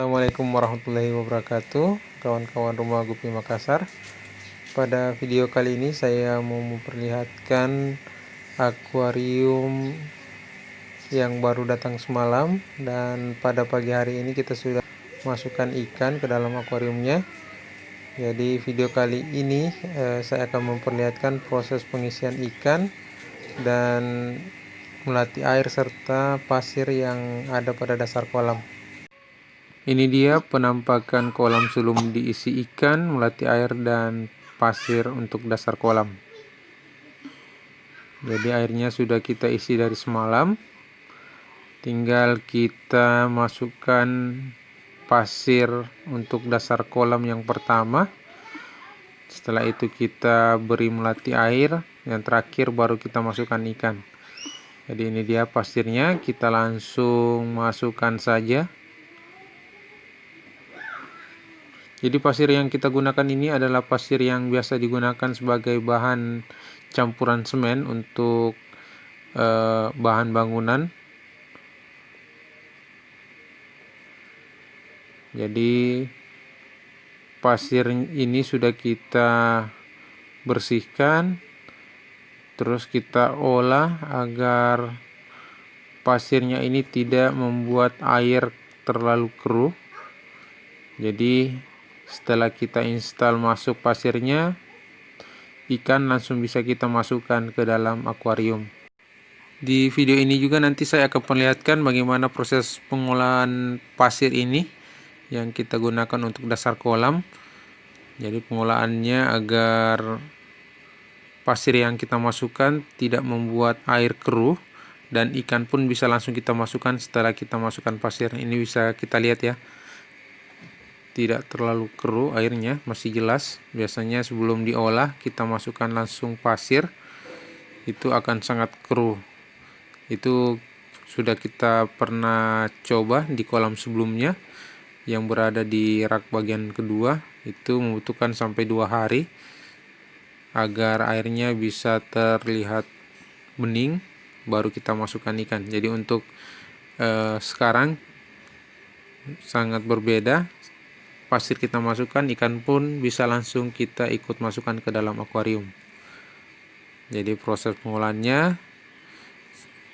Assalamualaikum warahmatullahi wabarakatuh, kawan-kawan rumah Gupi Makassar. Pada video kali ini saya mau memperlihatkan akuarium yang baru datang semalam, dan pada pagi hari ini kita sudah masukkan ikan ke dalam akuariumnya. Jadi video kali ini saya akan memperlihatkan proses pengisian ikan dan melatih air serta pasir yang ada pada dasar kolam. Ini dia penampakan kolam sebelum diisi ikan, melatih air dan pasir untuk dasar kolam. Jadi airnya sudah kita isi dari semalam. Tinggal kita masukkan pasir untuk dasar kolam yang pertama. Setelah itu kita beri melatih air. Yang terakhir baru kita masukkan ikan. Jadi ini dia pasirnya, kita langsung masukkan saja. Jadi pasir yang kita gunakan ini adalah pasir yang biasa digunakan sebagai bahan campuran semen untuk bahan bangunan. Jadi pasir ini sudah kita bersihkan, terus kita olah agar pasirnya ini tidak membuat air terlalu keruh. Jadi setelah kita install masuk pasirnya, ikan langsung bisa kita masukkan ke dalam akuarium. Di video ini juga nanti saya akan perlihatkan bagaimana proses pengolahan pasir ini yang kita gunakan untuk dasar kolam. Jadi pengolahannya agar pasir yang kita masukkan tidak membuat air keruh, dan ikan pun bisa langsung kita masukkan setelah kita masukkan pasir. Ini bisa kita lihat ya, tidak terlalu keruh airnya, masih jelas. Biasanya sebelum diolah kita masukkan langsung pasir, itu akan sangat keruh. Itu sudah kita pernah coba di kolam sebelumnya yang berada di rak bagian kedua. Itu membutuhkan sampai 2 hari agar airnya bisa terlihat bening, baru kita masukkan ikan. Jadi untuk sekarang sangat berbeda. Pasir kita masukkan, ikan pun bisa langsung kita ikut masukkan ke dalam akuarium. Jadi proses pengolahannya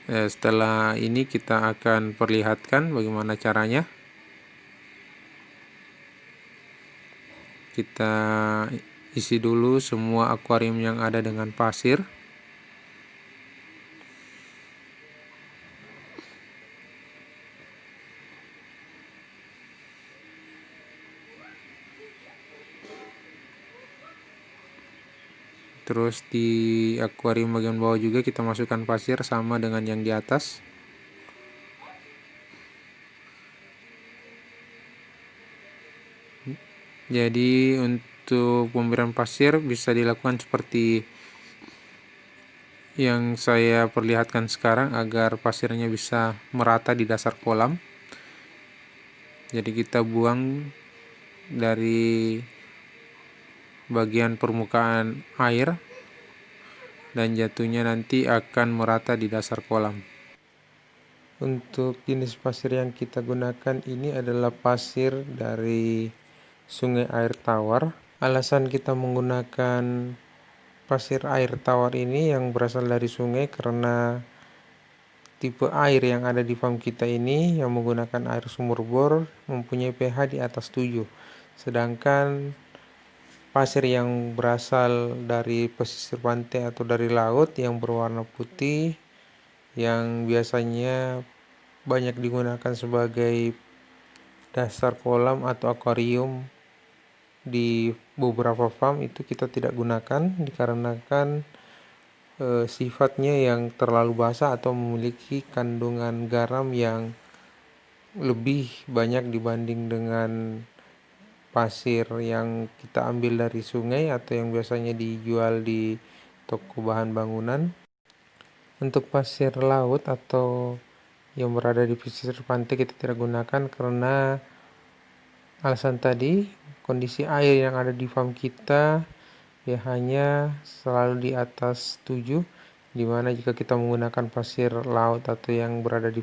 setelah ini kita akan perlihatkan bagaimana caranya. Kita isi dulu semua akuarium yang ada dengan pasir. Terus di akuarium bagian bawah juga kita masukkan pasir sama dengan yang di atas. Jadi untuk pemberian pasir bisa dilakukan seperti yang saya perlihatkan sekarang agar pasirnya bisa merata di dasar kolam. Jadi kita buang dari bagian permukaan air dan jatuhnya nanti akan merata di dasar kolam. Untuk jenis pasir yang kita gunakan ini adalah pasir dari Sungai Air Tawar. Alasan kita menggunakan pasir air tawar ini yang berasal dari sungai karena tipe air yang ada di farm kita ini yang menggunakan air sumur bor mempunyai pH di atas 7. Sedangkan pasir yang berasal dari pesisir pantai atau dari laut yang berwarna putih yang biasanya banyak digunakan sebagai dasar kolam atau akuarium di beberapa farm itu kita tidak gunakan dikarenakan sifatnya yang terlalu basah atau memiliki kandungan garam yang lebih banyak dibanding dengan pasir yang kita ambil dari sungai atau yang biasanya dijual di toko bahan bangunan. Untuk pasir laut atau yang berada di pesisir pantai kita tidak gunakan karena alasan tadi, kondisi air yang ada di farm kita pH-nya selalu di atas 7, dimana jika kita menggunakan pasir laut atau yang berada di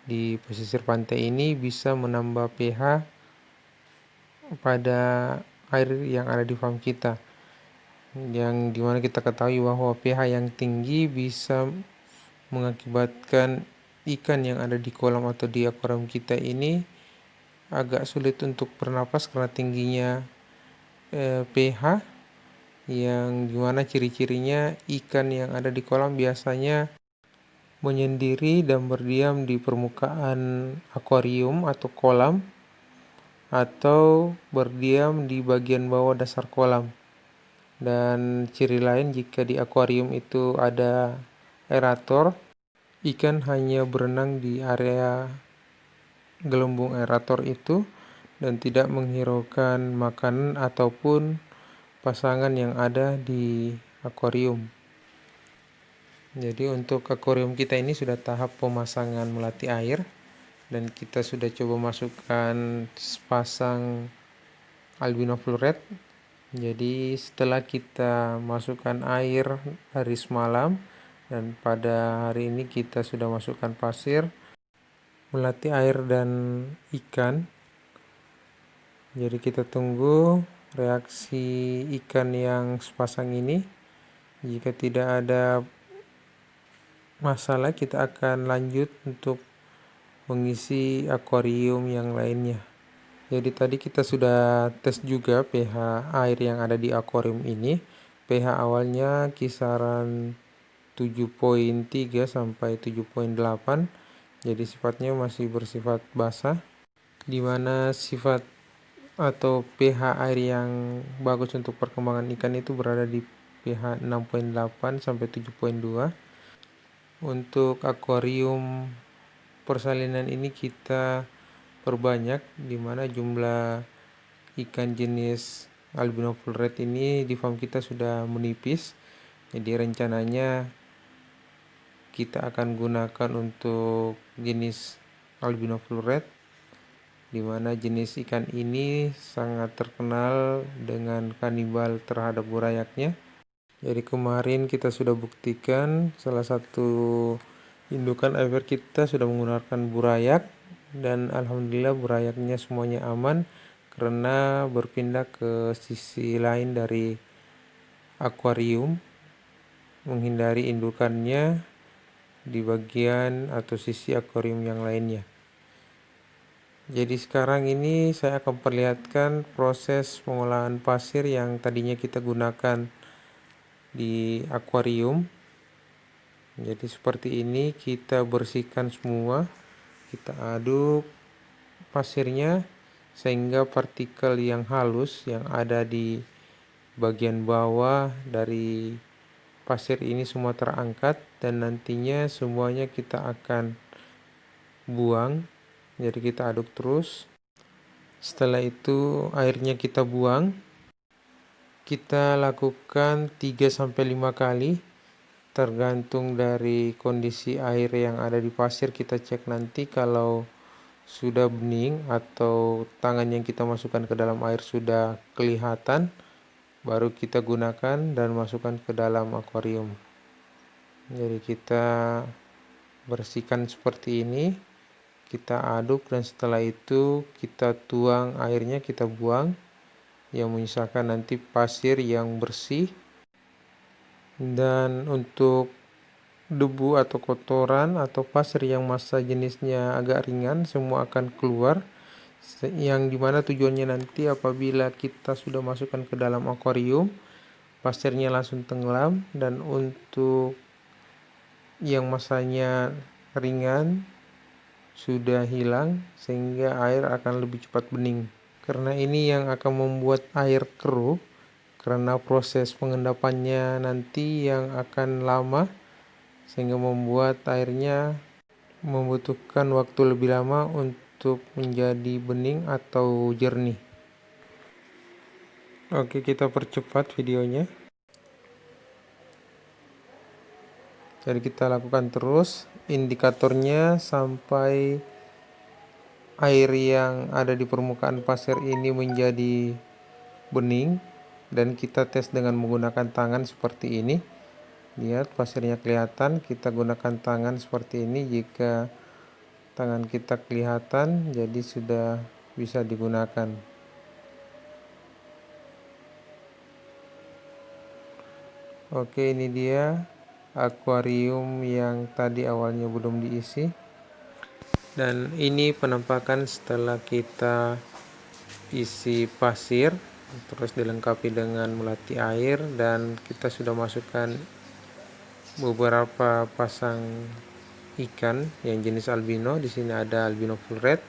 di pesisir pantai ini bisa menambah pH pada air yang ada di farm kita, yang dimana kita ketahui bahwa pH yang tinggi bisa mengakibatkan ikan yang ada di kolam atau di akuarium kita ini agak sulit untuk bernapas karena tingginya pH, yang dimana ciri-cirinya ikan yang ada di kolam biasanya menyendiri dan berdiam di permukaan akuarium atau kolam, atau berdiam di bagian bawah dasar kolam. Dan ciri lain, jika di akuarium itu ada aerator, ikan hanya berenang di area gelembung aerator itu dan tidak menghiraukan makanan ataupun pasangan yang ada di akuarium. Jadi untuk akuarium kita ini sudah tahap pemasangan melati air, dan kita sudah coba masukkan sepasang albino fluoret. Jadi setelah kita masukkan air hari semalam dan pada hari ini kita sudah masukkan pasir, melati air dan ikan. Jadi kita tunggu reaksi ikan yang sepasang ini. Jika tidak ada masalah, kita akan lanjut untuk mengisi akuarium yang lainnya. Jadi tadi kita sudah tes juga pH air yang ada di akuarium ini. pH awalnya kisaran 7,3 sampai 7,8. Jadi sifatnya masih bersifat basah, dimana sifat atau pH air yang bagus untuk perkembangan ikan itu berada di pH 6,8 sampai 7,2. Untuk akuarium persalinan ini kita perbanyak, dimana jumlah ikan jenis albino fluoret ini di farm kita sudah menipis. Jadi rencananya kita akan gunakan untuk jenis albino fluoret, dimana jenis ikan ini sangat terkenal dengan kanibal terhadap burayaknya. Jadi kemarin kita sudah buktikan salah satu indukan IVR kita sudah menggunakan burayak, dan alhamdulillah burayaknya semuanya aman karena berpindah ke sisi lain dari akuarium, menghindari indukannya di bagian atau sisi akuarium yang lainnya. Jadi sekarang ini saya akan perlihatkan proses pengolahan pasir yang tadinya kita gunakan di akuarium. Jadi seperti ini, kita bersihkan semua, kita aduk pasirnya sehingga partikel yang halus yang ada di bagian bawah dari pasir ini semua terangkat, dan nantinya semuanya kita akan buang. Jadi kita aduk terus. Setelah itu airnya kita buang. Kita lakukan 3-5 kali tergantung dari kondisi air yang ada di pasir. Kita cek nanti kalau sudah bening atau tangan yang kita masukkan ke dalam air sudah kelihatan, baru kita gunakan dan masukkan ke dalam akuarium. Jadi kita bersihkan seperti ini, kita aduk, dan setelah itu kita tuang airnya, kita buang, yang menyisakan nanti pasir yang bersih. Dan untuk debu atau kotoran atau pasir yang massa jenisnya agak ringan, semua akan keluar, yang dimana tujuannya nanti apabila kita sudah masukkan ke dalam akuarium, pasirnya langsung tenggelam. Dan untuk yang massanya ringan sudah hilang, sehingga air akan lebih cepat bening. Karena ini yang akan membuat air keruh, karena proses pengendapannya nanti yang akan lama, sehingga membuat airnya membutuhkan waktu lebih lama untuk menjadi bening atau jernih. Oke, kita percepat videonya. Jadi kita lakukan terus indikatornya sampai air yang ada di permukaan pasir ini menjadi bening, dan kita tes dengan menggunakan tangan seperti ini. Lihat pasirnya kelihatan, kita gunakan tangan seperti ini. Jika tangan kita kelihatan, jadi sudah bisa digunakan. Oke, ini dia akuarium yang tadi awalnya belum diisi. Dan ini penampakan setelah kita isi pasir, terus dilengkapi dengan melati air, dan kita sudah masukkan beberapa pasang ikan yang jenis albino. Di sini ada albino full red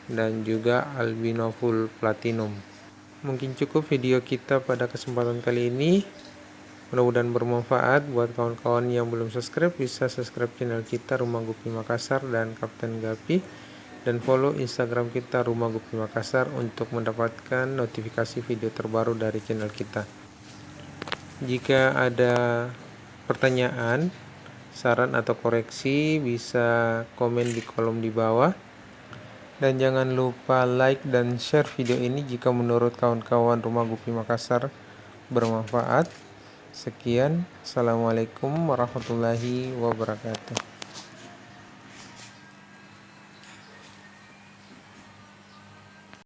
dan juga albino full platinum. Mungkin cukup video kita pada kesempatan kali ini. Mudah-mudahan bermanfaat. Buat kawan-kawan yang belum subscribe, bisa subscribe channel kita Rumah Gupi Makassar dan Kapten Gapi, dan follow Instagram kita Rumah Gupi Makassar untuk mendapatkan notifikasi video terbaru dari channel kita. Jika ada pertanyaan, saran atau koreksi, bisa komen di kolom di bawah. Dan jangan lupa like dan share video ini jika menurut kawan-kawan Rumah Gupi Makassar bermanfaat. Sekian, assalamualaikum warahmatullahi wabarakatuh.